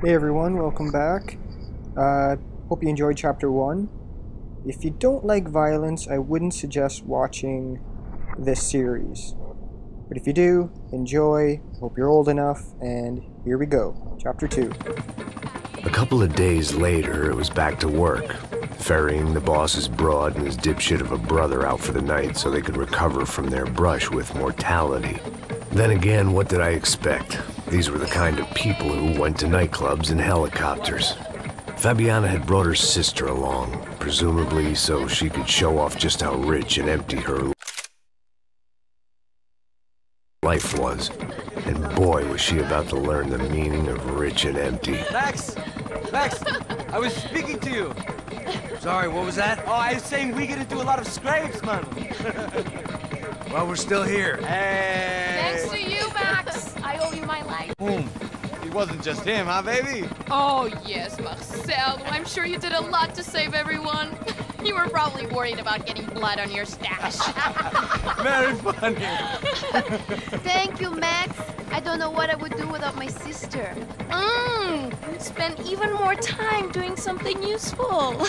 Hey everyone, welcome back. Hope you enjoyed chapter 1. If you don't like violence, I wouldn't suggest watching this series. But if you do, enjoy, hope you're old enough, and here we go. Chapter 2. A couple of days later, it was back to work, ferrying the boss's broad and his dipshit of a brother out for the night so they could recover from their brush with mortality. Then again, what did I expect? These were the kind of people who went to nightclubs in helicopters. Fabiana had brought her sister along, presumably so she could show off just how rich and empty her life was. And boy, was she about to learn the meaning of rich and empty. Max! Max! I was speaking to you! Sorry, what was that? Oh, I was saying we get to do a lot of scrapes, man. Well, we're still here. Hey! Thanks to you, Max! I owe you my life. Boom. It wasn't just him, huh, baby? Oh, yes, Marcel. I'm sure you did a lot to save everyone. You were probably worried about getting blood on your stash. Very funny. Thank you, Max. I don't know what I would do without my sister. Spend even more time doing something useful.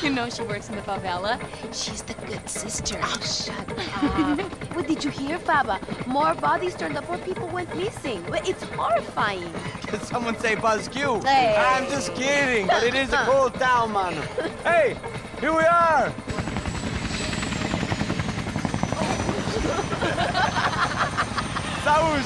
You know she works in the favela. She's the good sister. Oh, shut up. What did you hear, Baba? More bodies turned up where people went missing. It's horrifying. Did someone say Buzz Q? Hey. I'm just kidding, but it is a cool town, man. Hey, here we are. Saúde!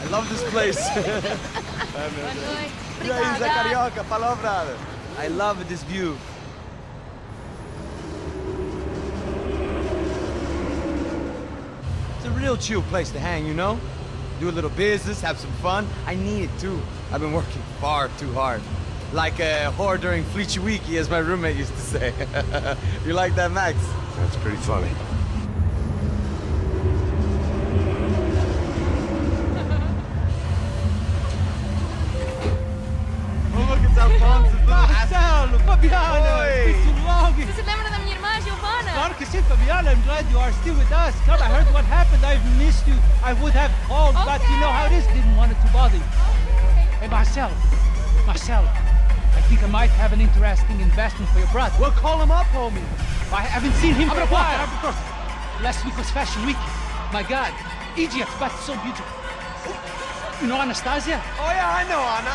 I love this place. Carioca, palavra. I love this view. It's a real chill place to hang, you know? Do a little business, have some fun. I need it too. I've been working far too hard. Like a whore during Fleechy Weeky, as my roommate used to say. You like that, Max? That's pretty funny. Marcelo, Fabiana, it's been so long. Você se lembra da minha irmã, Giovanna? Claro que sim, Fabiana. I'm glad you are still with us. Come, I heard what happened. I've missed you. I would have called, but you know how it is. Didn't want it to bother you. Hey, Marcelo, I think I might have an interesting investment for your brother. Well, call him up, homie. I haven't seen him for a while. Last week was Fashion Week. My God, Egypt, but so beautiful. You know Anastasia? Oh yeah, I know Anna.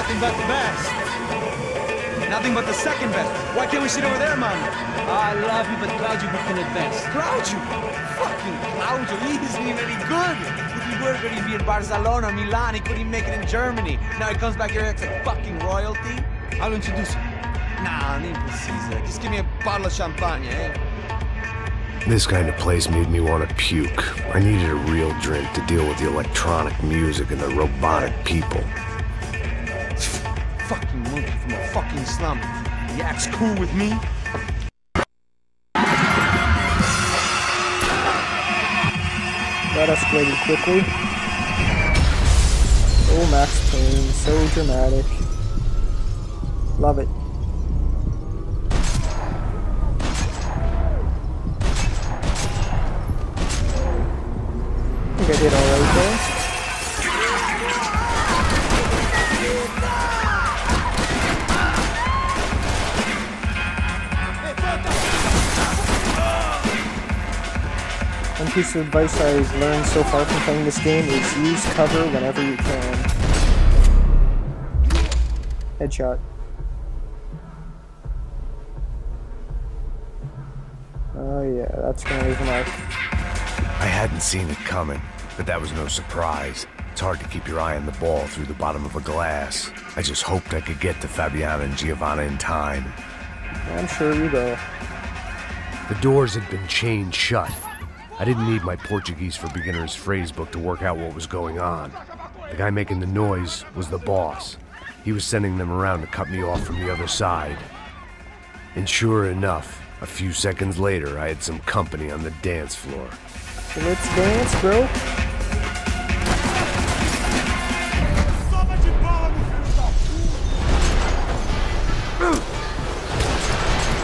Nothing but the best. Nothing but the second best. Why can't we sit over there, man? I love you, but Claudio booked in advance. Claudio? Fucking Claudio, he isn't even any good. If he were good, he'd be in Barcelona, Milan, he couldn't even make it in Germany. Now he comes back here, acts like fucking royalty. I'll introduce you. Nah, nem precisa. Just give me a bottle of champagne, eh? This kind of place made me want to puke. I needed a real drink to deal with the electronic music and the robotic people. Fucking monkey from a fucking slum. He acts cool with me. That escalated quickly. Oh, Max Payne, so dramatic. Love it. think I did alright there. One piece of advice I've learned so far from playing this game is use cover whenever you can. Headshot. Oh yeah, that's gonna leave a mark. I hadn't seen it coming, but that was no surprise. It's hard to keep your eye on the ball through the bottom of a glass. I just hoped I could get to Fabiana and Giovanna in time. I'm sure you will. The doors had been chained shut. I didn't need my Portuguese for Beginners phrase book to work out what was going on. The guy making the noise was the boss. He was sending them around to cut me off from the other side. And sure enough, a few seconds later, I had some company on the dance floor. So let's dance, bro.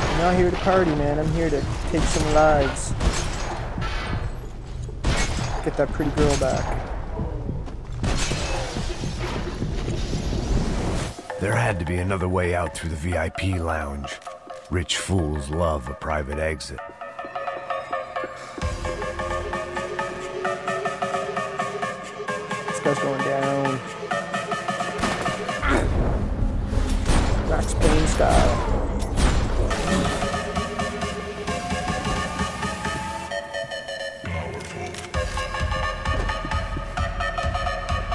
I'm not here to party, man. I'm here to take some lives. Get that pretty girl back. There had to be another way out through the VIP lounge. Rich fools love a private exit. This guy's going down. Max Payne style.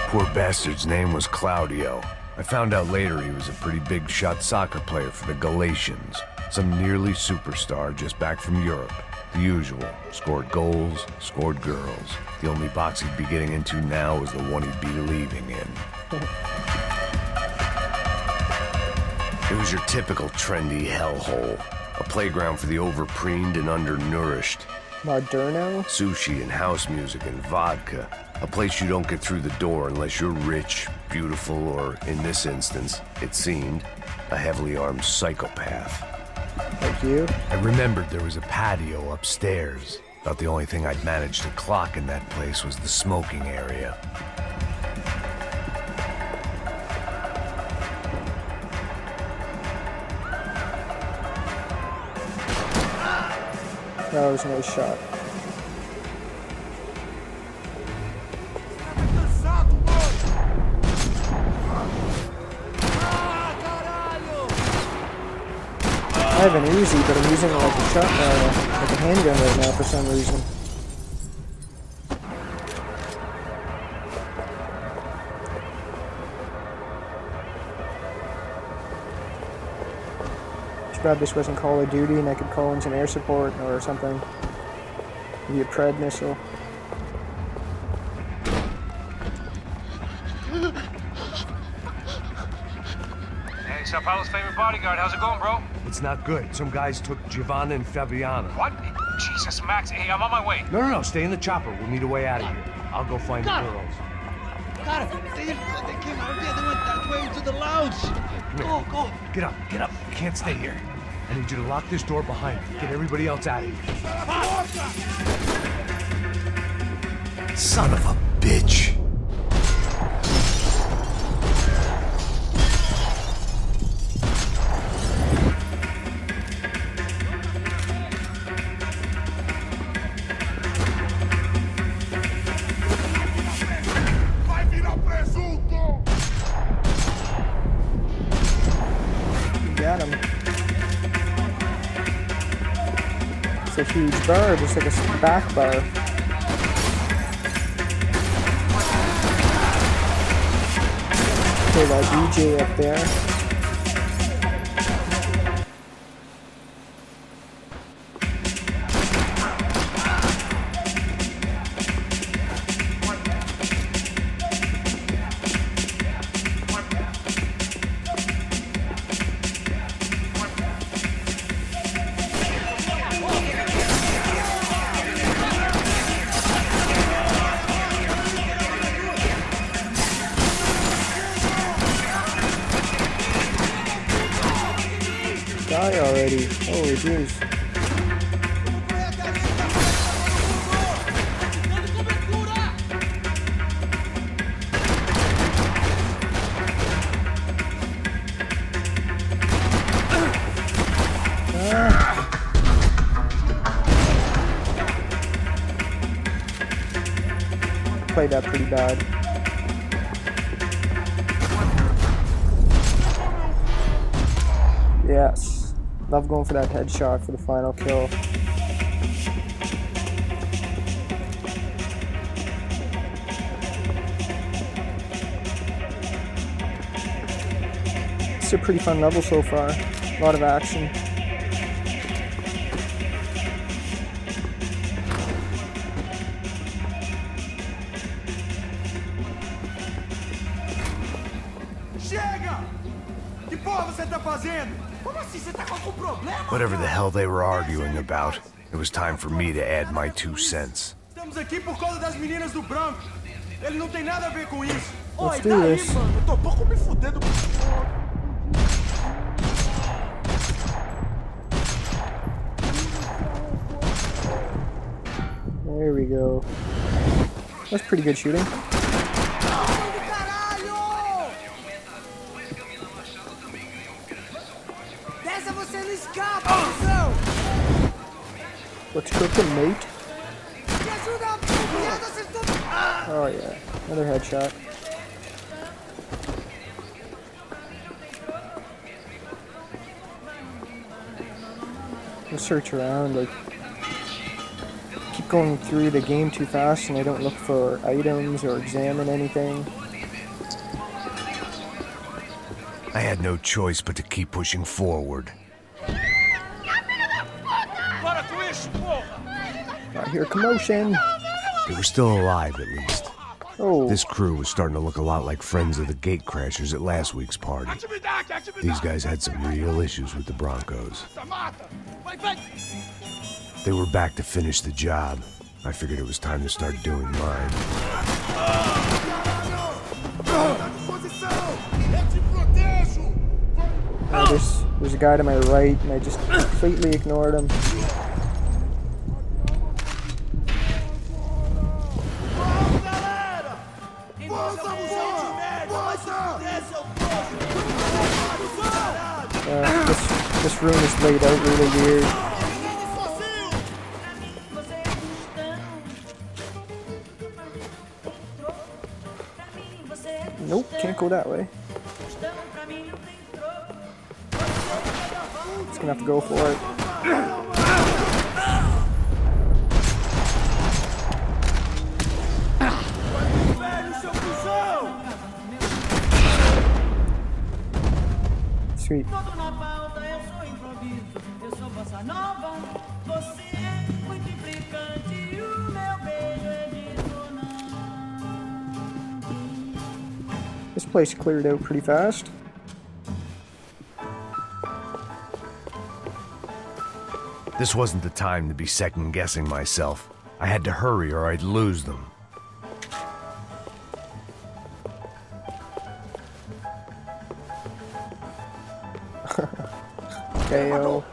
Poor bastard's name was Claudio. I found out later he was a pretty big shot soccer player for the Galatians. Some nearly superstar just back from Europe. The usual. Scored goals, scored girls. The only box he'd be getting into now was the one he'd be leaving in. It was your typical trendy hellhole. A playground for the overpreened and undernourished. Moderno? Sushi and house music and vodka. A place you don't get through the door unless you're rich, beautiful, or, in this instance, it seemed, a heavily armed psychopath. Like you? I remembered there was a patio upstairs. About the only thing I'd managed to clock in that place was the smoking area. That was a nice shot. I have an Uzi, but I'm using it like a shotgun, like a handgun right now for some reason. Too bad this wasn't Call of Duty and I could call in some air support or something. Maybe a Pred missile. Hey, Sao Paulo's favorite bodyguard. How's it going, bro? It's not good. Some guys took Giovanna and Fabiana. What? Jesus, Max. Hey, I'm on my way. No, stay in the chopper. We'll need a way out of here. I'll go find the girls. Got it. They came out there. They went that way into the lounge. Go. Get up. You can't stay here. I need you to lock this door behind you. Get everybody else out of here. Son of a bitch. Got him. It's a huge bar, just like a back bar. Okay, that DJ up there. Die already. Holy jeez. that pretty bad. Yes. Love going for that headshot for the final kill. It's a pretty fun level so far. A lot of action. Whatever the hell they were arguing about, it was time for me to add my 2 cents. Let's do this. There we go. That's pretty good shooting. What's cooking, mate? Oh yeah, another headshot. I'll search around, like, keep going through the game too fast and I don't look for items or examine anything. I had no choice but to keep pushing forward. I hear commotion. They were still alive, at least. Oh. This crew was starting to look a lot like friends of the gatecrashers at last week's party. These guys had some real issues with the Broncos. They were back to finish the job. I figured it was time to start doing mine. There's a guy to my right, and I just completely ignored him. This room is laid out really weird. Nope, can't go that way. Just gonna have to go for it. Sweet. This place cleared out pretty fast. This wasn't the time to be second-guessing myself. I had to hurry or I'd lose them. KO.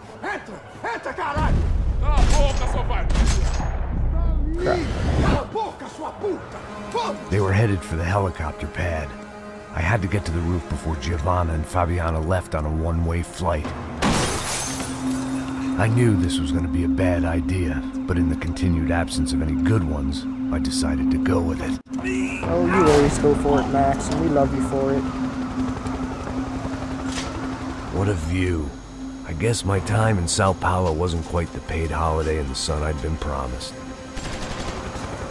Crap. They were headed for the helicopter pad. I had to get to the roof before Giovanna and Fabiana left on a one-way flight. I knew this was going to be a bad idea, but in the continued absence of any good ones, I decided to go with it. Oh, you always go for it, Max, and we love you for it. What a view. I guess my time in Sao Paulo wasn't quite the paid holiday in the sun I'd been promised.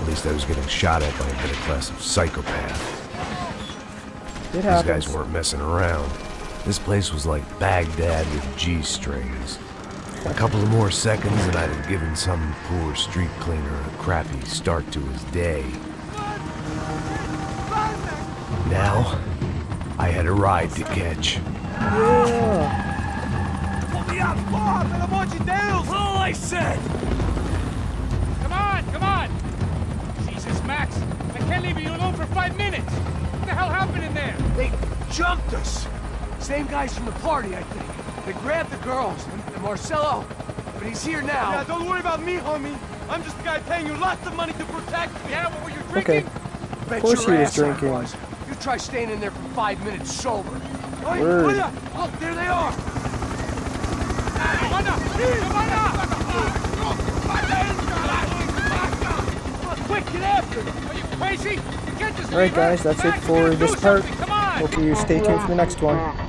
At least I was getting shot at by a middle-class psychopath. It These happens. guys weren't messing around. This place was like Baghdad with G-strings. A couple of more seconds and I'd have given some poor street cleaner a crappy start to his day. Now, I had a ride to catch. Yeah. All I said! Come on! Jesus, Max, I can't leave you alone for 5 minutes! What the hell happened in there? They jumped us! Same guys from the party, I think. They grabbed the girls, and Marcelo, but he's here now. Yeah, don't worry about me, homie. I'm just the guy paying you lots of money to protect me. Yeah, what were you Okay. drinking? Bet Of course your he was ass I drinking. was. You try staying in there for 5 minutes sober. Word. Look, there they are! Quick, get after him! Are you crazy? You can't just Alright guys, that's it for this part. Hope you stay tuned for the next one.